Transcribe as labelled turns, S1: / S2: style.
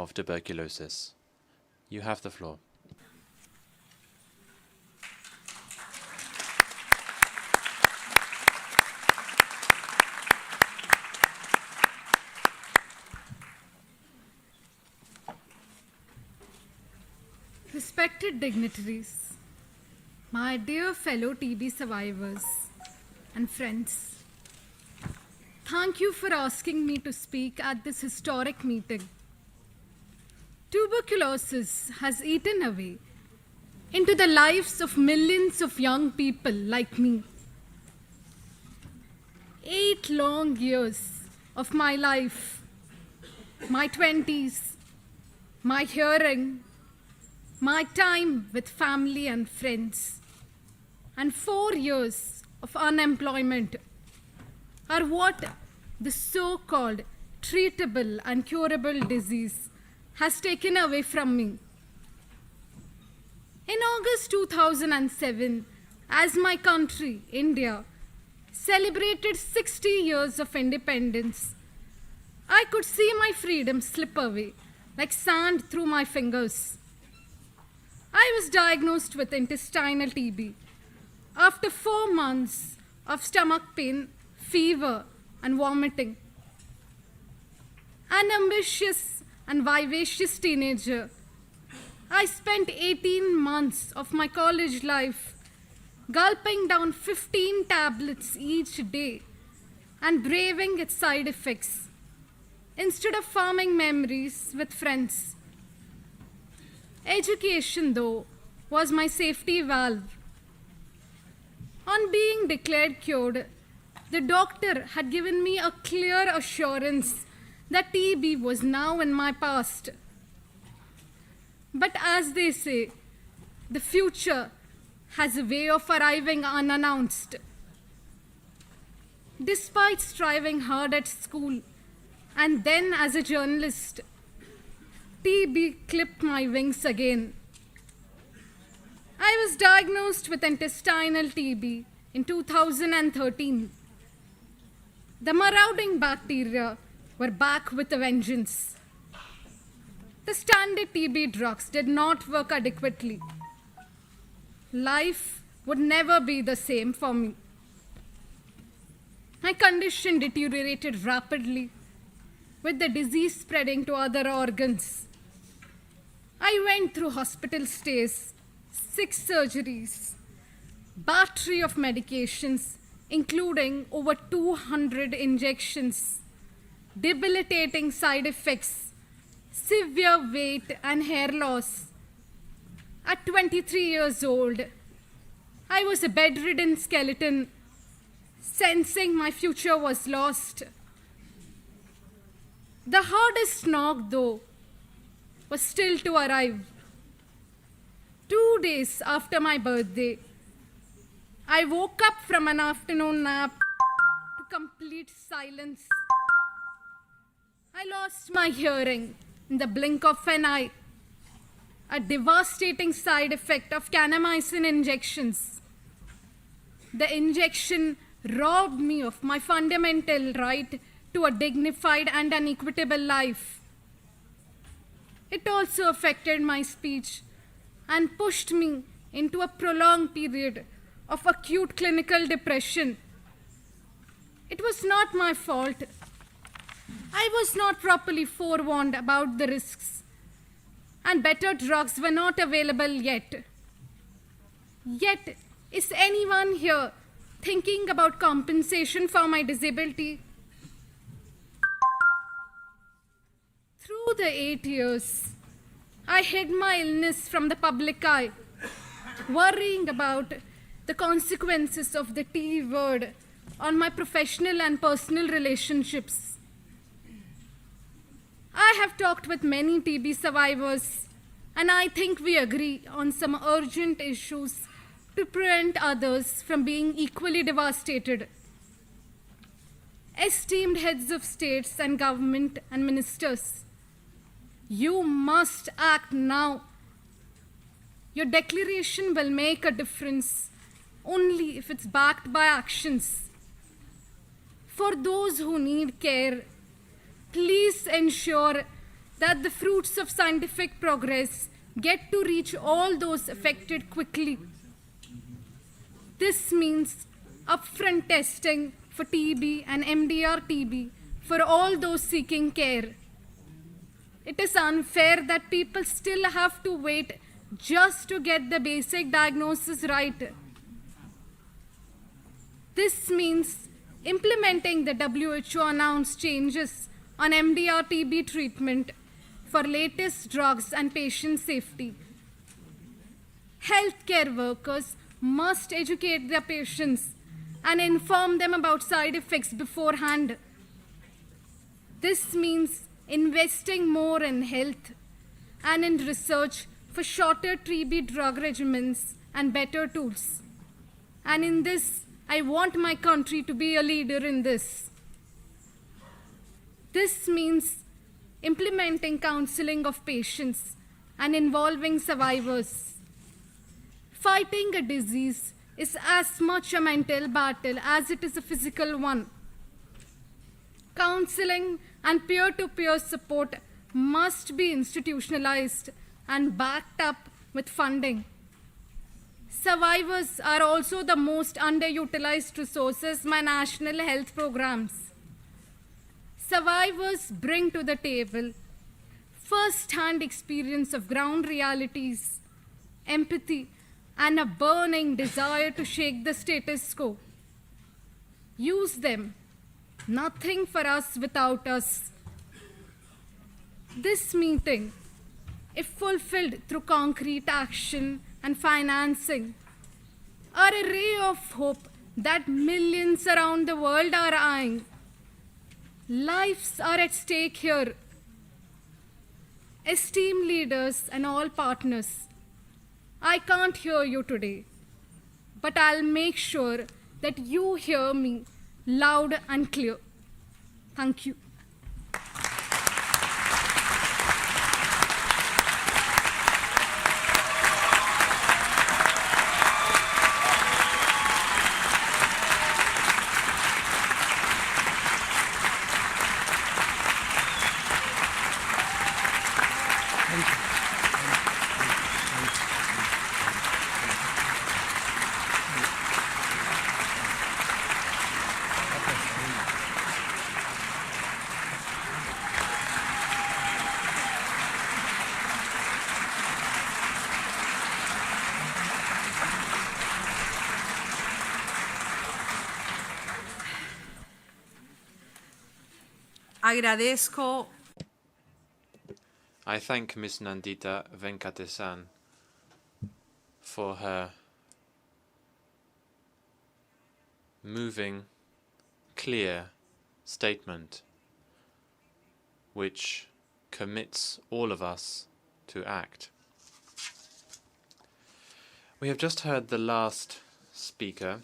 S1: of tuberculosis. You have the floor.
S2: Respected dignitaries, my dear fellow TB survivors and friends, thank you for asking me to speak at this historic meeting. Tuberculosis has eaten away into the lives of millions of young people like me. 8 long years of my life, my 20s, my hearing, my time with family and friends, and 4 years of unemployment are what the so-called treatable and curable disease has taken away from me. In August 2007, as my country, India, celebrated 60 years of independence, I could see my freedom slip away like sand through my fingers. I was diagnosed with intestinal TB after 4 months of stomach pain, fever, and vomiting. An ambitious and vivacious teenager, I spent 18 months of my college life gulping down 15 tablets each day and braving its side effects instead of forming memories with friends. Education, though, was my safety valve. On being declared cured, the doctor had given me a clear assurance that TB was now in my past. But as they say, the future has a way of arriving unannounced. Despite striving hard at school and then as a journalist, TB clipped my wings again. I was diagnosed with intestinal TB in 2013. The marauding bacteria were back with a vengeance. The standard TB drugs did not work adequately. Life would never be the same for me. My condition deteriorated rapidly, with the disease spreading to other organs. I went through hospital stays, 6 surgeries, battery of medications, including over 200 injections, debilitating side effects, severe weight and hair loss. At 23 years old, I was a bedridden skeleton, sensing my future was lost. The hardest knock, though, was still to arrive. 2 days after my birthday, I woke up from an afternoon nap to complete silence. I lost my hearing in the blink of an eye, a devastating side effect of kanamycin injections. The injection robbed me of my fundamental right to a dignified and unequitable life. It also affected my speech and pushed me into a prolonged period of acute clinical depression. It was not my fault. I was not properly forewarned about the risks, and better drugs were not available yet. Yet, is anyone here thinking about compensation for my disability? Through the 8 years, I hid my illness from the public eye, worrying about the consequences of the T word on my professional and personal relationships. I have talked with many TB survivors, and I think we agree on some urgent issues to prevent others from being equally devastated. Esteemed heads of states and government and ministers, you must act now. Your declaration will make a difference only if it's backed by actions. For those who need care, please ensure that the fruits of scientific progress get to reach all those affected quickly. This means upfront testing for TB and MDR-TB for all those seeking care. It is unfair that people still have to wait just to get the basic diagnosis right. This means implementing the WHO announced changes on MDR-TB treatment for latest drugs and patient safety. Healthcare workers must educate their patients and inform them about side effects beforehand. This means investing more in health and in research for shorter TB drug regimens and better tools. And in this, I want my country to be a leader in this. This means implementing counseling of patients and involving survivors. Fighting a disease is as much a mental battle as it is a physical one. Counseling and peer-to-peer support must be institutionalized and backed up with funding. Survivors are also the most underutilized resources in my national health programs. Survivors bring to the table first-hand experience of ground realities, empathy, and a burning desire to shake the status quo. Use them. Nothing for us without us. This meeting, if fulfilled through concrete action and financing, are a ray of hope that millions around the world are eyeing. Lives are at stake here. Esteemed leaders and all partners, I can't hear you today, but I'll make sure that you hear me loud and clear. Thank you.
S3: Agradezco
S1: I thank Ms. Nandita Venkatesan for her moving, clear statement which commits all of us to act. We have just heard the last speaker,